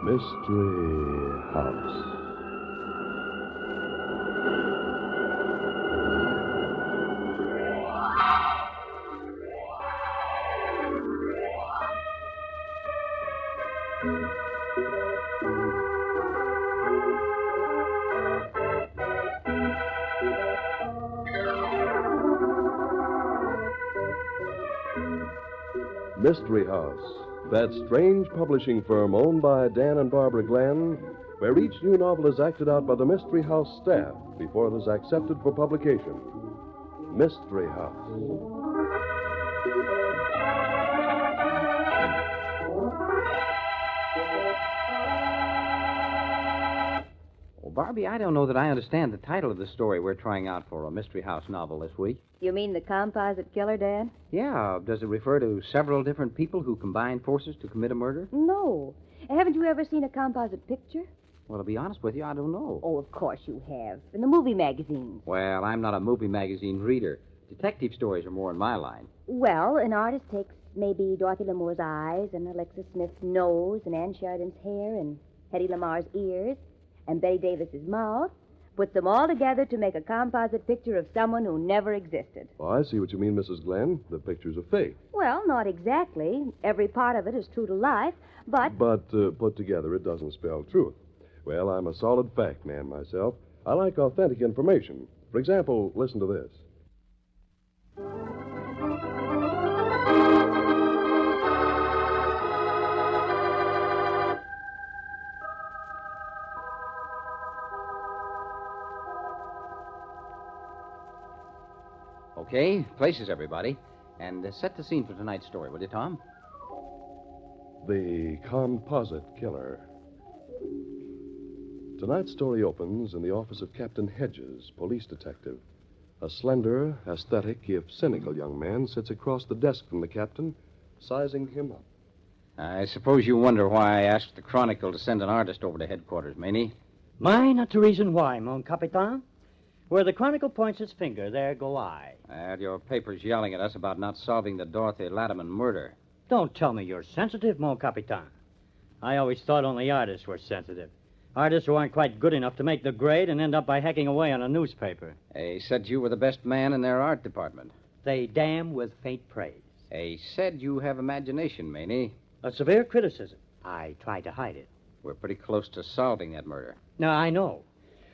Mystery House. Mystery House, that strange publishing firm owned by Dan and Barbara Glenn, where each new novel is acted out by the Mystery House staff before it is accepted for publication. Mystery House. Well, Barbie, I don't know that I understand the title of the story we're trying out for a Mystery House novel this week. You mean the Composite Killer, Dan? Yeah, does it refer to several different people who combine forces to commit a murder? No. Haven't you ever seen a composite picture? Well, to be honest with you, I don't know. Oh, of course you have. In the movie magazines. Well, I'm not a movie magazine reader. Detective stories are more in my line. Well, an artist takes maybe Dorothy Lamour's eyes and Alexis Smith's nose and Ann Sheridan's hair and Hedy Lamar's ears and Betty Davis's mouth, puts them all together to make a composite picture of someone who never existed. Oh, I see what you mean, Mrs. Glenn. The pictures are fake. Well, not exactly. Every part of it is true to life, but... But put together, it doesn't spell truth. Well, I'm a solid fact man myself. I like authentic information. For example, listen to this. Okay, places, everybody. And set the scene for tonight's story, will you, Tom? The Composite Killer. Tonight's story opens in the office of Captain Hedges, police detective. A slender, aesthetic, if cynical young man sits across the desk from the captain, sizing him up. I suppose you wonder why I asked the Chronicle to send an artist over to headquarters, Maney. Mine not the reason why, mon capitan. Where the Chronicle points its finger, there go I. Your paper's yelling at us about not solving the Dorothy Latimer murder. Don't tell me you're sensitive, mon capitan. I always thought only artists were sensitive. Artists who aren't quite good enough to make the grade and end up by hacking away on a newspaper. They said you were the best man in their art department. They damn with faint praise. They said you have imagination, Maney. A severe criticism. I try to hide it. We're pretty close to solving that murder. Now, I know.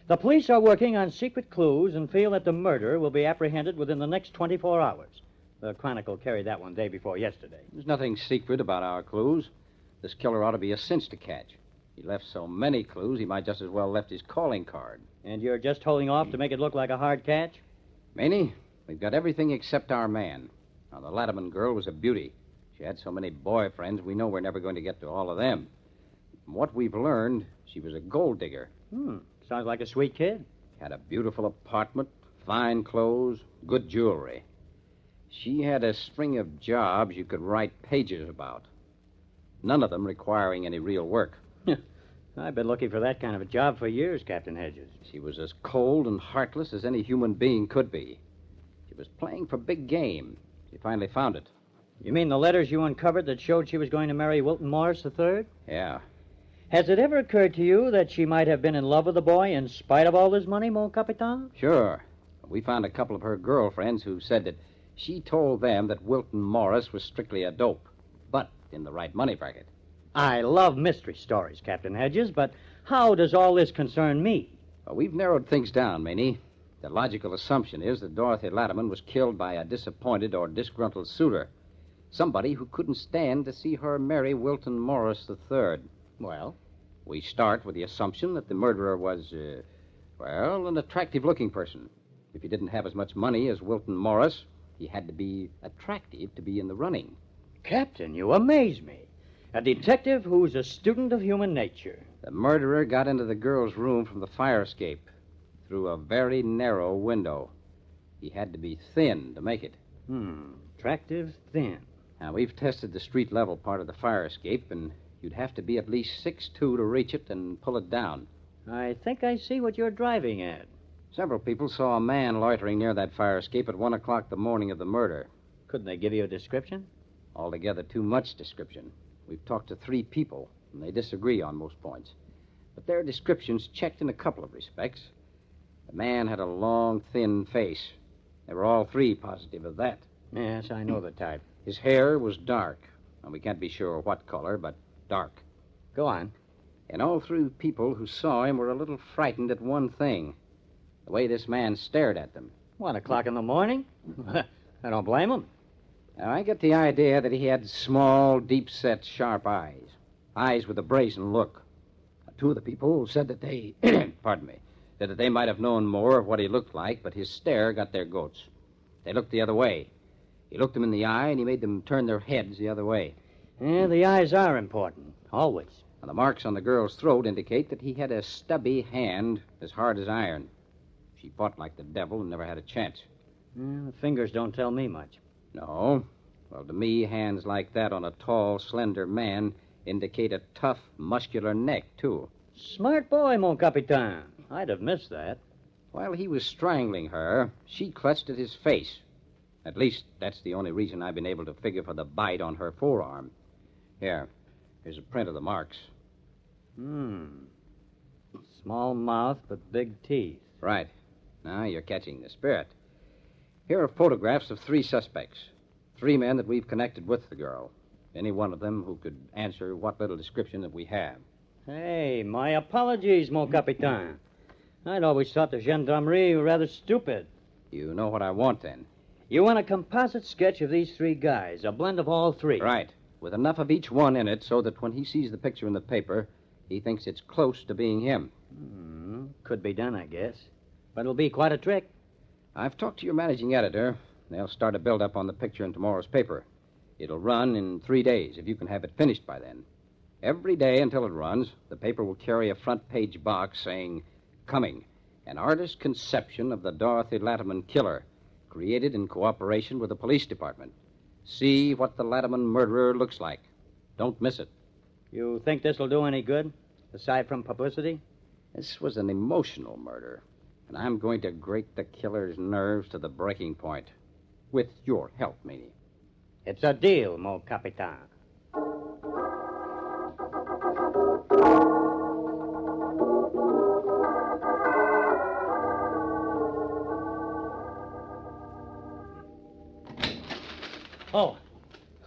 The police are working on secret clues and feel that the murderer will be apprehended within the next 24 hours. The Chronicle carried that one day before yesterday. There's nothing secret about our clues. This killer ought to be a cinch to catch. He left so many clues, he might just as well left his calling card. And you're just holding off to make it look like a hard catch? Maney, we've got everything except our man. Now, the Latimer girl was a beauty. She had so many boyfriends, we know we're never going to get to all of them. From what we've learned, she was a gold digger. Sounds like a sweet kid. Had a beautiful apartment, fine clothes, good jewelry. She had a string of jobs you could write pages about. None of them requiring any real work. I've been looking for that kind of a job for years, Captain Hedges. She was as cold and heartless as any human being could be. She was playing for big game. She finally found it. You mean the letters you uncovered that showed she was going to marry Wilton Morris III? Yeah. Has it ever occurred to you that she might have been in love with the boy in spite of all his money, mon capitan? Sure. We found a couple of her girlfriends who said that she told them that Wilton Morris was strictly a dope, but in the right money bracket. I love mystery stories, Captain Hedges, but how does all this concern me? Well, we've narrowed things down, Maney. The logical assumption is that Dorothy Latimer was killed by a disappointed or disgruntled suitor. Somebody who couldn't stand to see her marry Wilton Morris III. Well? We start with the assumption that the murderer was, an attractive-looking person. If he didn't have as much money as Wilton Morris, he had to be attractive to be in the running. Captain, you amaze me. A detective who's a student of human nature. The murderer got into the girl's room from the fire escape through a very narrow window. He had to be thin to make it. Attractive, thin. Now, we've tested the street-level part of the fire escape, and you'd have to be at least 6'2" to reach it and pull it down. I think I see what you're driving at. Several people saw a man loitering near that fire escape at 1 o'clock the morning of the murder. Couldn't they give you a description? Altogether too much description. We've talked to 3 people. and they disagree on most points. But their descriptions checked in a couple of respects. The man had a long, thin face. They were all three positive of that. Yes, I know the type. His hair was dark, and we can't be sure what color, but dark. Go on. And all three people who saw him were a little frightened at one thing. The way this man stared at them. 1 o'clock in the morning? I don't blame him. Now, I get the idea that he had small, deep-set, sharp eyes. Eyes with a brazen look. Two of the people said that they... pardon me. Said that they might have known more of what he looked like, but his stare got their goats. They looked the other way. He looked them in the eye, and he made them turn their heads the other way. Yeah, the eyes are important. Always. And the marks on the girl's throat indicate that he had a stubby hand as hard as iron. She fought like the devil and never had a chance. The fingers don't tell me much. No. Well, to me, hands like that on a tall, slender man indicate a tough, muscular neck, too. Smart boy, mon capitan. I'd have missed that. While he was strangling her, she clutched at his face. At least, that's the only reason I've been able to figure for the bite on her forearm. Here's a print of the marks. Small mouth, but big teeth. Right. Now you're catching the spirit. Here are photographs of 3 suspects. 3 men that we've connected with the girl. Any one of them who could answer what little description that we have. Hey, my apologies, mon capitan. I'd always thought the gendarmerie were rather stupid. You know what I want, then? You want a composite sketch of these 3 guys, a blend of all 3. Right. With enough of each one in it so that when he sees the picture in the paper, he thinks it's close to being him. Could be done, I guess. But it'll be quite a trick. I've talked to your managing editor. They'll start a build-up on the picture in tomorrow's paper. It'll run in 3 days, if you can have it finished by then. Every day until it runs, the paper will carry a front-page box saying, "Coming, an artist's conception of the Dorothy Latimer killer, created in cooperation with the police department. See what the Latimer murderer looks like. Don't miss it." You think this will do any good, aside from publicity? This was an emotional murder, and I'm going to grate the killer's nerves to the breaking point. With your help, Meany. It's a deal, mon capitan.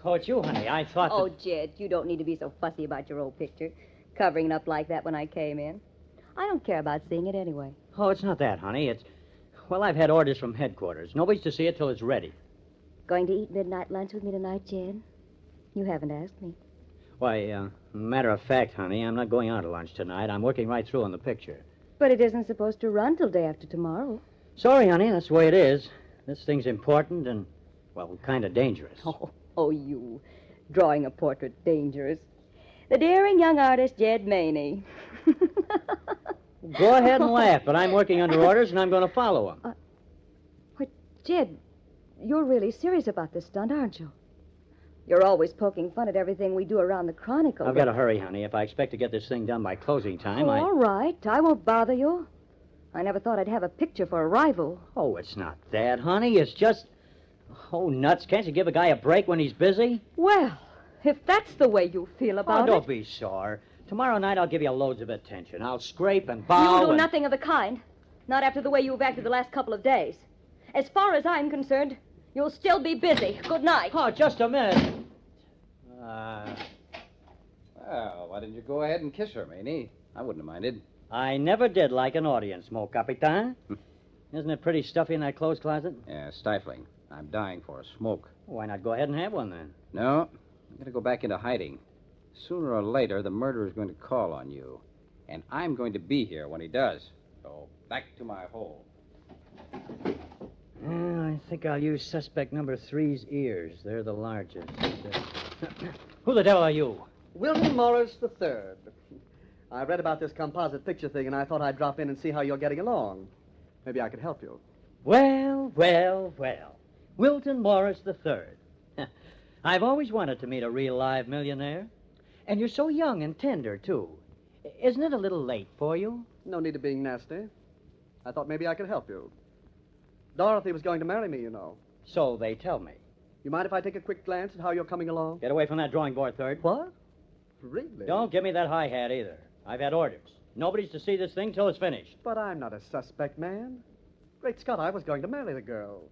Oh, it's you, honey. I thought Oh, Jed, you don't need to be so fussy about your old picture, covering it up like that when I came in. I don't care about seeing it anyway. Oh, it's not that, honey. Well, I've had orders from headquarters. Nobody's to see it till it's ready. Going to eat midnight lunch with me tonight, Jed? You haven't asked me. Why, matter of fact, honey, I'm not going out to lunch tonight. I'm working right through on the picture. But it isn't supposed to run till day after tomorrow. Sorry, honey, that's the way it is. This thing's important and, well, kind of dangerous. Oh, you. Drawing a portrait dangerous. The daring young artist, Jed Maney. Go ahead and laugh, but I'm working under orders and I'm going to follow them. But, Jed, you're really serious about this stunt, aren't you? You're always poking fun at everything we do around the Chronicle. I've got to hurry, honey. If I expect to get this thing done by closing time, All right. I won't bother you. I never thought I'd have a picture for a rival. Oh, it's not that, honey. It's just... Oh, nuts. Can't you give a guy a break when he's busy? Well, if that's the way you feel about Don't be sore. Tomorrow night I'll give you loads of attention. I'll scrape and bow You'll do and... nothing of the kind. Not after the way you've acted the last couple of days. As far as I'm concerned, you'll still be busy. Good night. Oh, just a minute. Well, why didn't you go ahead and kiss her, Maney? I wouldn't have minded. I never did like an audience, mon capitan. Isn't it pretty stuffy in that clothes closet? Yeah, stifling. I'm dying for a smoke. Why not go ahead and have one, then? No, I'm going to go back into hiding. Sooner or later, the murderer's going to call on you. And I'm going to be here when he does. So, back to my hole. I think I'll use suspect number 3's ears. They're the largest. Who the devil are you? Wilton Morris III. I read about this composite picture thing, and I thought I'd drop in and see how you're getting along. Maybe I could help you. Well. Wilton Morris III. I've always wanted to meet a real live millionaire. And you're so young and tender, too. Isn't it a little late for you? No need of being nasty. I thought maybe I could help you. Dorothy was going to marry me, you know. So they tell me. You mind if I take a quick glance at how you're coming along? Get away from that drawing board, Third. What? Really? Don't give me that high hat either. I've had orders. Nobody's to see this thing till it's finished. But I'm not a suspect, man. Great Scott, I was going to marry the girl.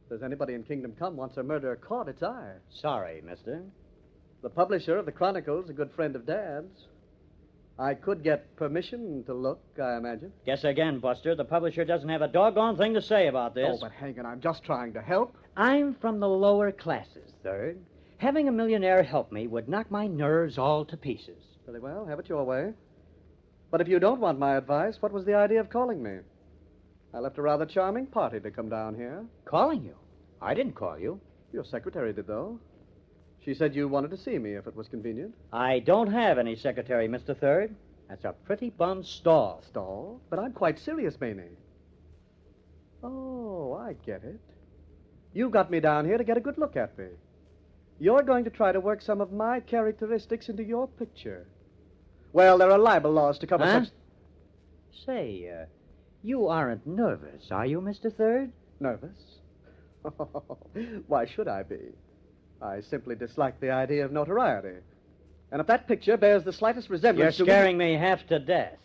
If there's anybody in Kingdom Come wants her murderer caught, it's I. Sorry, mister. The publisher of the Chronicle's a good friend of Dad's. I could get permission to look, I imagine. Guess again, Buster, the publisher doesn't have a doggone thing to say about this. Oh, but hang it, I'm just trying to help. I'm from the lower classes, Third. Having a millionaire help me would knock my nerves all to pieces. Very well, have it your way. But if you don't want my advice, what was the idea of calling me? I left a rather charming party to come down here. Calling you? I didn't call you. Your secretary did, though. She said you wanted to see me if it was convenient. I don't have any secretary, Mr. Third. That's a pretty bum stall. Stall? But I'm quite serious, Maney. Oh, I get it. You got me down here to get a good look at me. You're going to try to work some of my characteristics into your picture. Well, there are libel laws to cover such... Say, you aren't nervous, are you, Mr. Third? Nervous? Why should I be? I simply dislike the idea of notoriety. And if that picture bears the slightest resemblance You're scaring me half to death.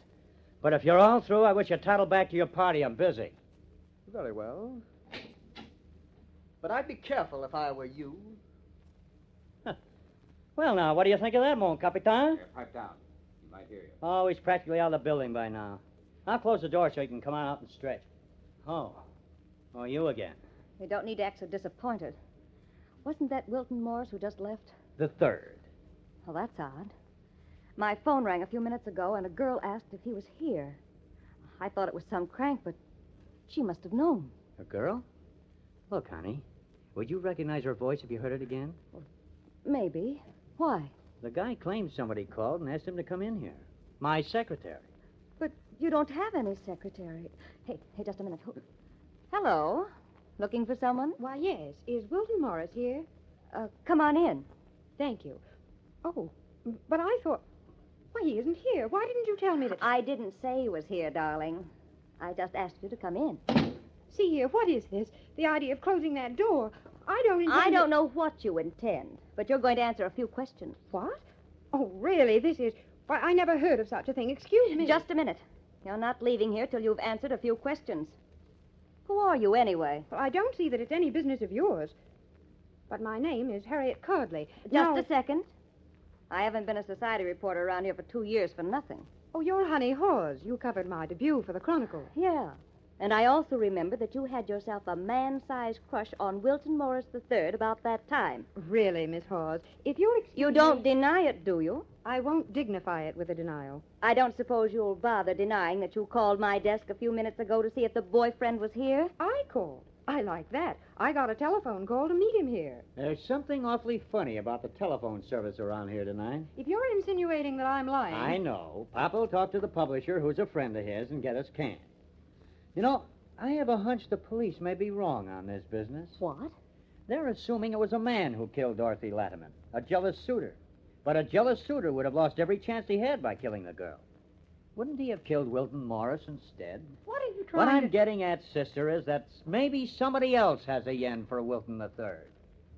But if you're all through, I wish you'd toddle back to your party. I'm busy. Very well. But I'd be careful if I were you. Well, now, what do you think of that, mon capitan? Here, pipe down. He might hear you. Oh, he's practically out of the building by now. I'll close the door so he can come on out and stretch. Oh, you again. You don't need to act so disappointed. Wasn't that Wilton Morris who just left? The Third. Well, that's odd. My phone rang a few minutes ago, and a girl asked if he was here. I thought it was some crank, but she must have known. A girl? Look, honey, would you recognize her voice if you heard it again? Maybe. Why? The guy claims somebody called and asked him to come in here. My secretary. But you don't have any secretary. Hey, just a minute. Hello? Looking for someone? Why, yes. Is Wilton Morris here? Come on in. Thank you. Oh, but I thought... Why, he isn't here. Why didn't you tell me that... I didn't say he was here, darling. I just asked you to come in. See here, what is this? The idea of closing that door. I don't intend... I don't know what you intend, but you're going to answer a few questions. What? Oh, really? This is... Why, I never heard of such a thing. Excuse me. Just a minute. You're not leaving here till you've answered a few questions. Who are you, anyway? Well, I don't see that it's any business of yours. But my name is Harriet Cardley. Just a second. I haven't been a society reporter around here for 2 years for nothing. Oh, you're Honey Hawes. You covered my debut for the Chronicle. Yeah. And I also remember that you had yourself a man-sized crush on Wilton Morris III about that time. Really, Miss Hawes, if you'll excuse You don't deny it, do you? I won't dignify it with a denial. I don't suppose you'll bother denying that you called my desk a few minutes ago to see if the boyfriend was here? I called. I like that. I got a telephone call to meet him here. There's something awfully funny about the telephone service around here tonight. If you're insinuating that I'm lying... I know. Papa'll talk to the publisher, who's a friend of his, and get us canned. You know, I have a hunch the police may be wrong on this business. What? They're assuming it was a man who killed Dorothy Latimer, a jealous suitor. But a jealous suitor would have lost every chance he had by killing the girl. Wouldn't he have killed Wilton Morris instead? What are you What trying I'm getting at, sister, is that maybe somebody else has a yen for Wilton III.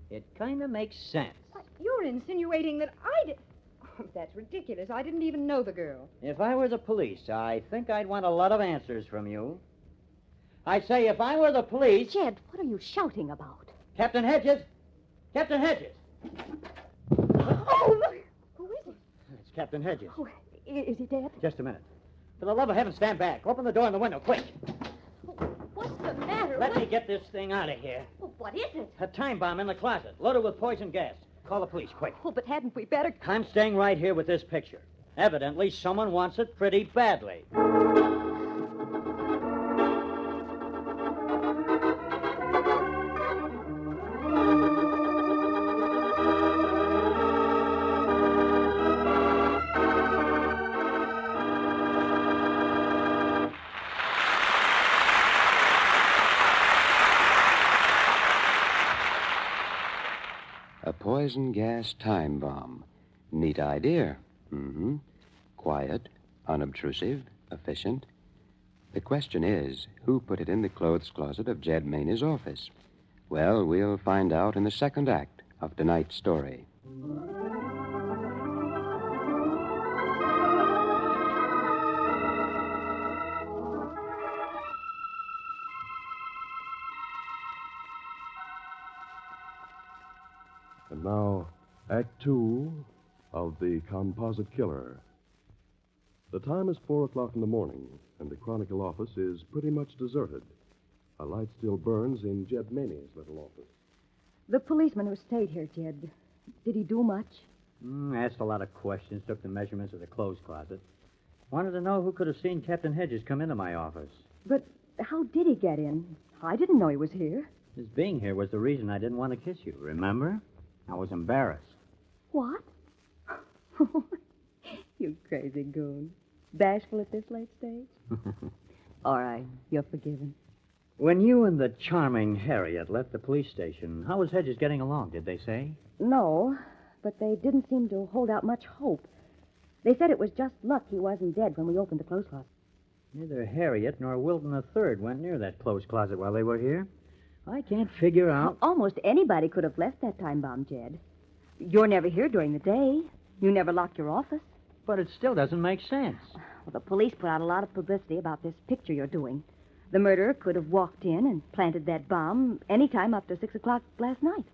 It kind of makes sense. You're insinuating that I did... Oh, that's ridiculous. I didn't even know the girl. If I were the police, I think I'd want a lot of answers from you. I say, if I were the police... Jed, what are you shouting about? Captain Hedges! Captain Hedges! Oh, look! Who is it? It's Captain Hedges. Oh, is he dead? Just a minute. For the love of heaven, stand back. Open the door and the window, quick. What's the matter? Let me get this thing out of here. Oh, what is it? A time bomb in the closet, loaded with poison gas. Call the police, quick. Oh, but hadn't we better... I'm staying right here with this picture. Evidently, someone wants it pretty badly. A poison gas time bomb. Neat idea. Mm-hmm. Quiet, unobtrusive, efficient. The question is, who put it in the clothes closet of Jed Maney's office? Well, we'll find out in the second act of tonight's story. And now, Act Two of The Composite Killer. The time is 4 o'clock in the morning, and the Chronicle office is pretty much deserted. A light still burns in Jed Maney's little office. The policeman who stayed here, Jed, did he do much? Asked a lot of questions, took the measurements of the clothes closet. Wanted to know who could have seen Captain Hedges come into my office. But how did he get in? I didn't know he was here. His being here was the reason I didn't want to kiss you, remember? I was embarrassed. What? You crazy goon. Bashful at this late stage? All right, you're forgiven. When you and the charming Harriet left the police station, how was Hedges getting along, did they say? No, but they didn't seem to hold out much hope. They said it was just luck he wasn't dead when we opened the clothes closet. Neither Harriet nor Wilton III went near that clothes closet while they were here. I can't figure out... Almost anybody could have left that time bomb, Jed. You're never here during the day. You never locked your office. But it still doesn't make sense. Well, the police put out a lot of publicity about this picture you're doing. The murderer could have walked in and planted that bomb any time after 6 o'clock last night.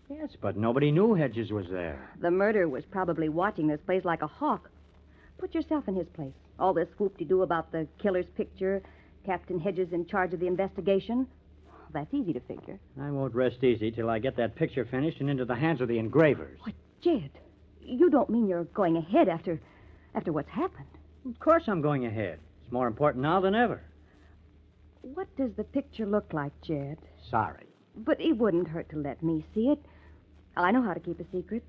Yes, but nobody knew Hedges was there. The murderer was probably watching this place like a hawk. Put yourself in his place. All this whoop-de-doo about the killer's picture, Captain Hedges in charge of the investigation. That's easy to figure. I won't rest easy till I get that picture finished and into the hands of the engravers. What, Jed? You don't mean you're going ahead after what's happened? Of course I'm going ahead. It's more important now than ever. What does the picture look like, Jed? Sorry. But it wouldn't hurt to let me see it. I know how to keep a secret.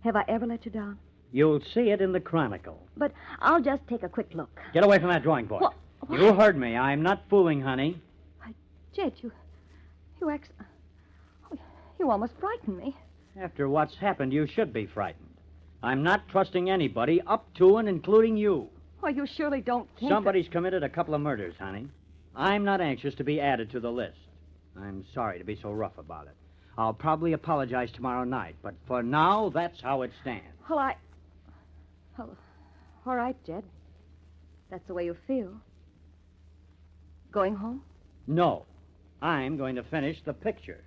Have I ever let you down? You'll see it in the Chronicle. But I'll just take a quick look. Get away from that drawing board. What? You heard me. I'm not fooling, honey. Jed, you almost frightened me. After what's happened, you should be frightened. I'm not trusting anybody up to and including you. Well, you surely don't think Somebody's committed a couple of murders, honey. I'm not anxious to be added to the list. I'm sorry to be so rough about it. I'll probably apologize tomorrow night, but for now, that's how it stands. Well, all right, Jed. That's the way you feel. Going home? No. I'm going to finish the picture.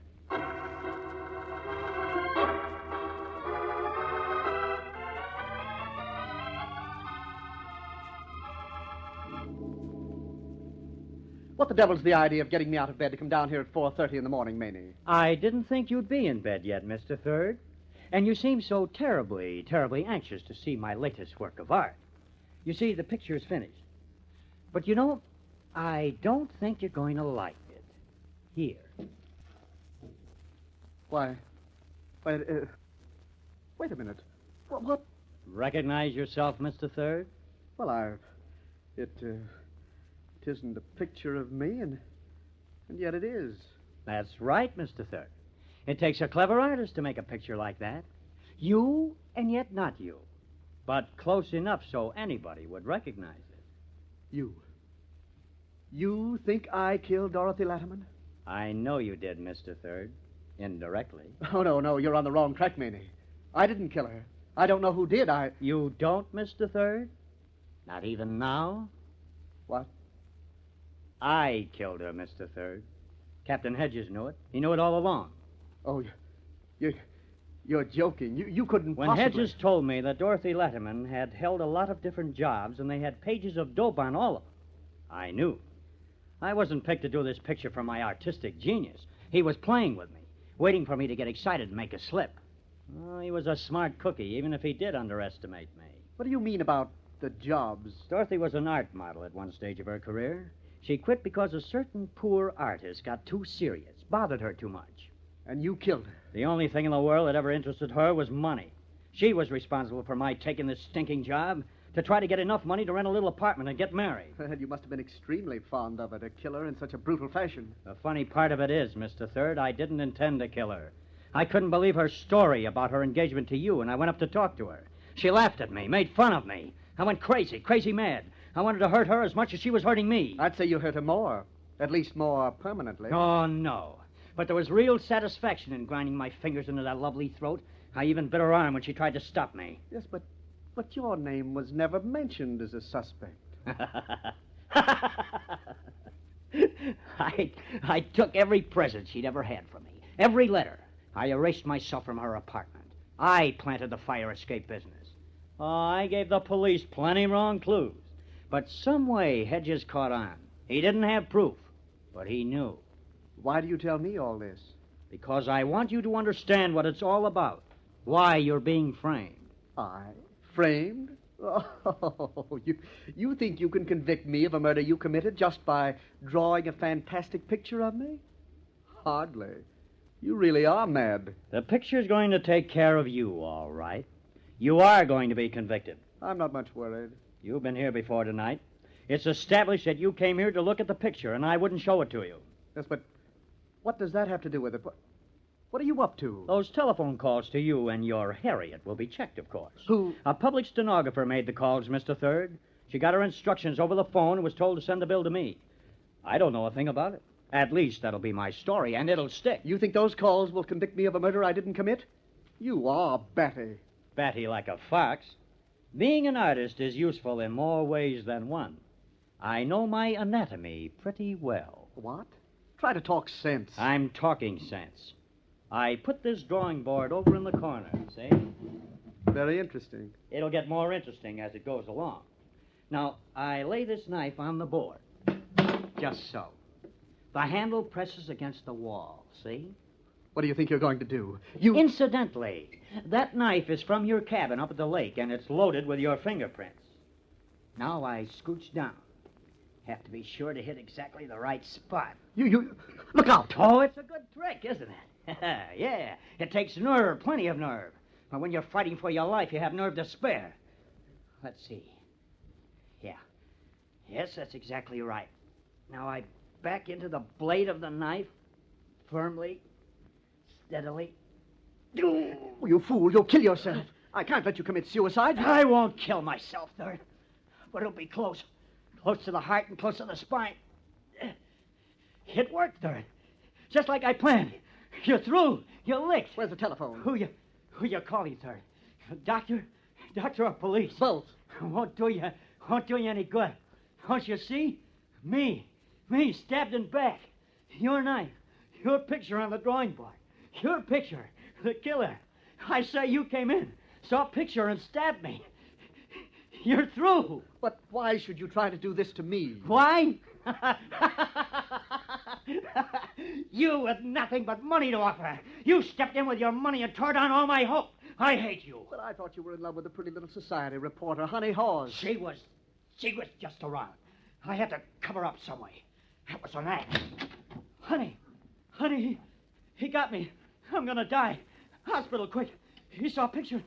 What the devil's the idea of getting me out of bed to come down here at 4:30 in the morning, Maney? I didn't think you'd be in bed yet, Mr. Third. And you seem so terribly, terribly anxious to see my latest work of art. You see, the picture is finished. But you know, I don't think you're going to like it. Here. Why, wait a minute. What? Recognize yourself, Mr. Third? Well, it isn't a picture of me, and yet it is. That's right, Mr. Third. It takes a clever artist to make a picture like that. You, and yet not you. But close enough so anybody would recognize it. You think I killed Dorothy Latimer? I know you did, Mr. Third. Indirectly. Oh, no, you're on the wrong track, Maney. I didn't kill her. I don't know who did. You don't, Mr. Third? Not even now? What? I killed her, Mr. Third. Captain Hedges knew it. He knew it all along. Oh, you're joking. You couldn't When possibly... Hedges told me that Dorothy Letterman had held a lot of different jobs and they had pages of dope on all of them, I knew. I wasn't picked to do this picture for my artistic genius. He was playing with me, waiting for me to get excited and make a slip. Oh, he was a smart cookie, even if he did underestimate me. What do you mean about the jobs? Dorothy was an art model at one stage of her career. She quit because a certain poor artist got too serious, bothered her too much. And you killed her? The only thing in the world that ever interested her was money. She was responsible for my taking this stinking job to try to get enough money to rent a little apartment and get married. You must have been extremely fond of her to kill her in such a brutal fashion. The funny part of it is, Mr. Third, I didn't intend to kill her. I couldn't believe her story about her engagement to you, and I went up to talk to her. She laughed at me, made fun of me. I went crazy mad. I wanted to hurt her as much as she was hurting me. I'd say you hurt her more. At least more permanently. Oh, no. But there was real satisfaction in grinding my fingers into that lovely throat. I even bit her arm when she tried to stop me. Yes, but your name was never mentioned as a suspect. I took every present she'd ever had from me. Every letter. I erased myself from her apartment. I planted the fire escape business. Oh, I gave the police plenty wrong clues. But some way Hedges caught on. He didn't have proof, but he knew. Why do you tell me all this? Because I want you to understand what it's all about. Why you're being framed. I? Framed? Oh, you think you can convict me of a murder you committed just by drawing a fantastic picture of me? Hardly. You really are mad. The picture's going to take care of you, all right. You are going to be convicted. I'm not much worried. You've been here before tonight. It's established that you came here to look at the picture, and I wouldn't show it to you. Yes, but what does that have to do with it? What are you up to? Those telephone calls to you and your Harriet will be checked, of course. Who? A public stenographer made the calls, Mr. Third. She got her instructions over the phone and was told to send the bill to me. I don't know a thing about it. At least that'll be my story, and it'll stick. You think those calls will convict me of a murder I didn't commit? You are batty. Batty like a fox. Being an artist is useful in more ways than one. I know my anatomy pretty well. What? Try to talk sense. I'm talking sense. I put this drawing board over in the corner, see? Very interesting. It'll get more interesting as it goes along. Now, I lay this knife on the board. Just so. The handle presses against the wall, see? What do you think you're going to do? Incidentally, that knife is from your cabin up at the lake, and it's loaded with your fingerprints. Now I scooch down. Have to be sure to hit exactly the right spot. You... Look out! Oh, it's a good trick, isn't it? Yeah, it takes nerve, plenty of nerve. But when you're fighting for your life, you have nerve to spare. Let's see. Yeah. Yes, that's exactly right. Now I back into the blade of the knife, firmly, steadily. Oh, you fool, you'll kill yourself. I can't let you commit suicide. I won't kill myself, Third. But it'll be close. Close to the heart and close to the spine. It worked, Third. Just like I planned. You're through. You're licked. Where's the telephone? Who you calling, Third? Doctor? Doctor or police? Both. Won't do you any good. Don't you see? Me, stabbed in back. Your knife. Your picture on the drawing board. Your picture. The killer. I say you came in, saw a picture and stabbed me. You're through. But why should you try to do this to me? Why? You with nothing but money to offer. You stepped in with your money and tore down all my hope. I hate you. But I thought you were in love with the pretty little society reporter, Honey Hawes. She was just around. I had to cover up some way. That was an act. Honey, he got me. I'm gonna die. Hospital, quick. He saw a picture.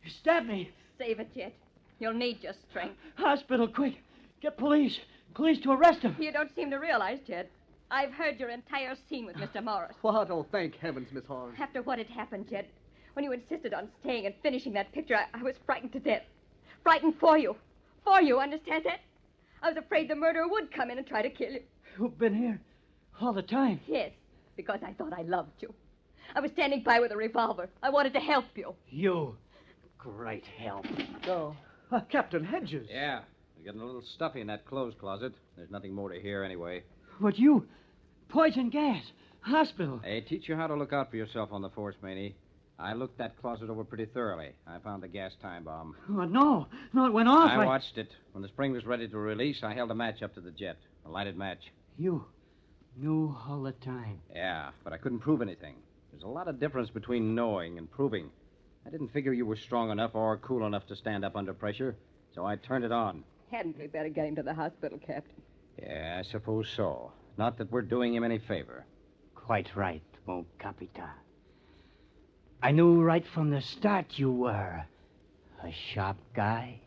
He stabbed me. Save it, Jet. You'll need your strength. Hospital, quick. Get police. Police to arrest him. You don't seem to realize, Jet. I've heard your entire scene with Mr. Morris. What? Oh, thank heavens, Miss Hawes. After what had happened, Jet, when you insisted on staying and finishing that picture, I was frightened to death. Frightened for you. For you, understand that? I was afraid the murderer would come in and try to kill you. You've been here all the time. Yes, because I thought I loved you. I was standing by with a revolver. I wanted to help you. You. Great help. Oh, Captain Hedges. Yeah, we're getting a little stuffy in that clothes closet. There's nothing more to hear anyway. But you. Poison gas. Hospital. Hey, teach you how to look out for yourself on the force, Maney. I looked that closet over pretty thoroughly. I found the gas time bomb. Oh, no, it went off. I watched it. When the spring was ready to release, I held a match up to the jet. A lighted match. You knew all the time. Yeah, but I couldn't prove anything. There's a lot of difference between knowing and proving. I didn't figure you were strong enough or cool enough to stand up under pressure, so I turned it on. Hadn't we better get him to the hospital, Captain? Yeah, I suppose so. Not that we're doing him any favor. Quite right, mon capitan. I knew right from the start you were a sharp guy.